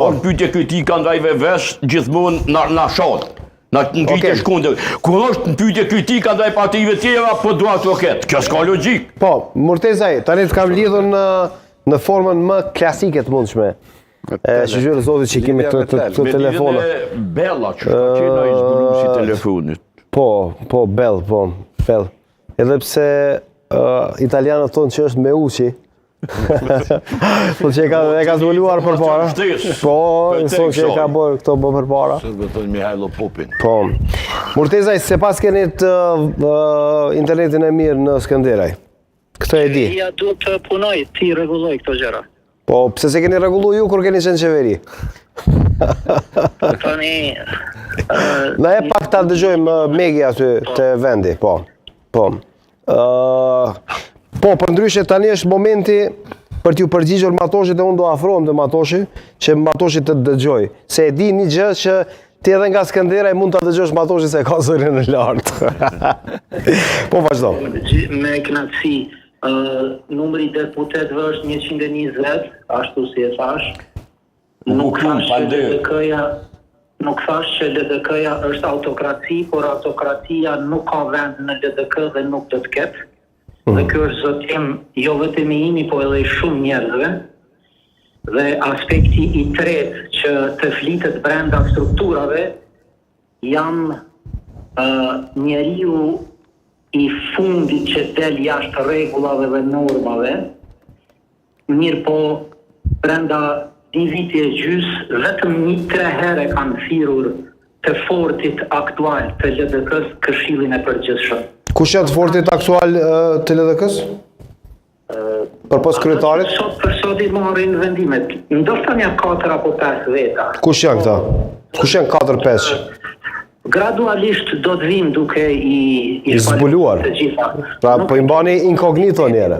Është pyetje kritika ndajve vesh gjithmonë na shoh. Në pyetje shkundër. Kur është pyetje kritika ndaj partive tjera, po dua të ketë. Kjo s'ka logjik. Po, Murtezaj, tani të kam lidhur në formën më klasike të mundshme. Shqyrë zotit që kemi të telefona. Bella që ka qena i zbulusi telefonit. Po, Bell. Edhe pse italianët thonë që është me uqi. Po që e ka zbuluar për para. Po, thonë që e ka bërë këto bërë për para. Sërbë thonë Mihajlo Popin. Po. Murtezaj, se pas keni të internetin e mirë në Skënderaj. Këtë e di. Ja duhet të punoj, ti rregulloj këto gjëra. Po, pse se keni rregullu ju kur keni qenë qeveri? Tani... Na e pak ta dëgjojmë Megi aty të vendi, po. Po, për ndryshe tani është momenti për t'ju përgjigjur Matoshit dhe unë do afrohem të Matoshit që Matoshit të dëgjoj. Se e di një gjë që ti edhe nga Skënderaj mund t'a dëgjosh Matoshit se ka zërin në lartë. Po, vazhdo. Me kënaqësi, numri i deputetëve është 120, ashtu si e thash. Nuk thash që LDK-ja është autokraci, por autokracia nuk ka vend në LDK dhe nuk do të ketë. Dhe kjo është zotim jo vetëm i imi, po edhe i shumë njerëzve. Dhe aspekti i tretë që të flitet brenda strukturave, jam njeriu i fundit që del jashtë rregullave dhe normave, mirë po brenda 2 vite e gjys, vetëm 3 herë kanë thirrur të fortit aktual të LDK-s Këshillin e Përgjithshëm. Kush janë të fortit aktual të LDK-s? Për pos kryetarit? Për sot i marrin vendimet. Ndoshta janë 4 apo 5 veta. Kush janë këta? Kush janë 4-5? Gradualisht do të vim duke i zbuluar. Pra po i mbani inkognito njëre.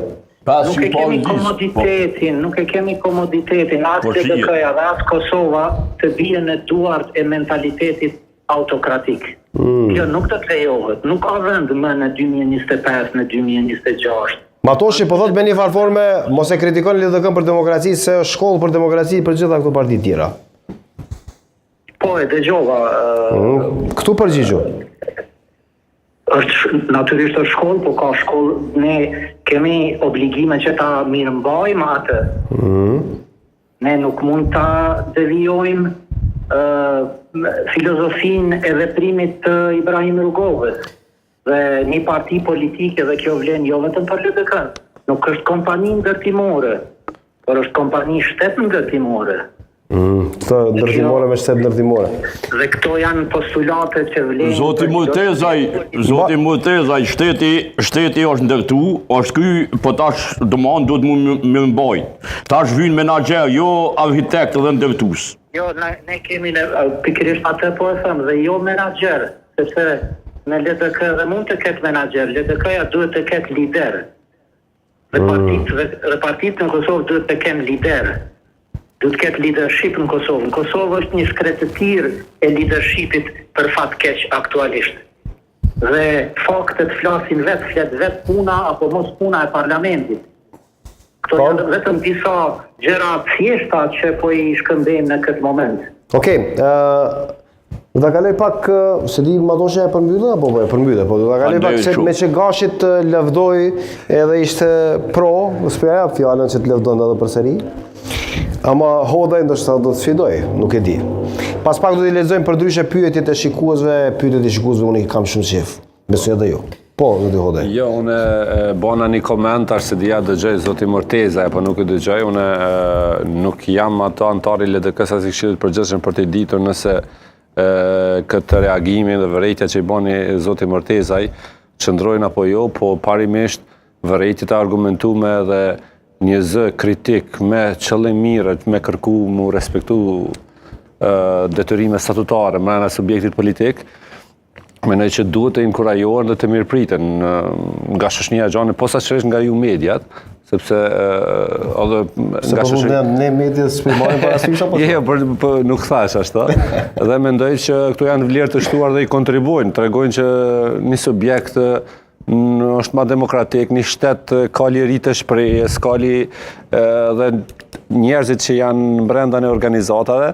Nuk e kemi komoditetin, as LDK-ja dhe as Kosova të bie në duart e mentalitetit autokratik. Kjo nuk të lejohet, nuk ka vend më në 2025, në 2026. Matoshi po thot me një farforme, mos e kritikon LDK-n për demokraci, se është shkollë për demokraci për gjitha këto parti tjera. Po e dëgjova. Këtu përgjigju. Natyrisht është shkollë, po ka shkollë, ne kemi obligime që ta mirëmbajmë atë. Ne nuk mund ta devijojmë filozofin e veprimit të Ibrahim Rugovës dhe një parti politike, dhe kjo vlen jo vetëm për LDK-n. Nuk është kompani ndërtimore, por është kompani shtet ndërtimore. Këtë ndërtimore me shtet ndërtimore. Dhe këto janë postulate që vlen... Zoti Murtezaj, shteti është ndërtu, është ky, po tash domon duhet mu mirëmbajt. Tash vyn menaxher, jo arhitekt dhe ndërtues. Jo, ne kemi pikërisht atë po e thëmë, dhe jo menaxher, sepse në LDK dhe mund të ketë menaxher, LDK-ja duhet të ketë lider. Dhe partitë në Kosovë duhet të kenë lider. Duhet të ketë leadership në Kosovë. Në Kosovë është një shkretëtir e leadershipit për fat keq aktualisht. Dhe faktet flasin flet vetë puna apo mos puna e parlamentit. Këto janë vetëm disa gjëra thjeshta që po i shkëmbejmë në këtë moment. Okej, do ta kaloj pak, se di Matoshi e përmbyllë apo po e përmbyllë, po do ta kaloj pak se me që Gashit lëvdoi edhe ishte pro, s'po ja jap fjalën që të lëvdon edhe përsëri. Ama Hodaj ndoshta do të sfidoj, nuk e di. Pas pak do t'i lexojmë përdryshe pyetjet e shikuesve, unë i kam shumë qef. Besoj edhe ju. Po, zoti Hodaj. Jo, unë bona një komentar se dhja dëgjoj zoti Murtezaj, apo nuk e dëgjoj, unë nuk jam ato antari LDK-s as i Këshillit të Përgjithshëm për të ditur nëse këtë reagimin dhe vërejtja që i bani zoti Murtezaj qëndrojnë apo jo, po parimisht vërejtjet e argumentume dhe një zë kritik me qëllim mirë, me kërku mu respektu detyrime statutare mbrana subjektit politik, mendoj që duhet të inkurajohen dhe të mirëpriten nga shoqënia e gjanë, posaçërisht nga ju mediat, sepse edhe nga shoqëria ne mediat s'përmarrin parasysh apo? Jo, nuk thash ashtu. Dhe mendoj që këto janë vlerë të shtuar dhe i kontribuojnë, tregojnë që një subjekt është ma demokratik, një shtet ka liri të shprehjes, ka dhe njerëzit që janë brenda në organizatave,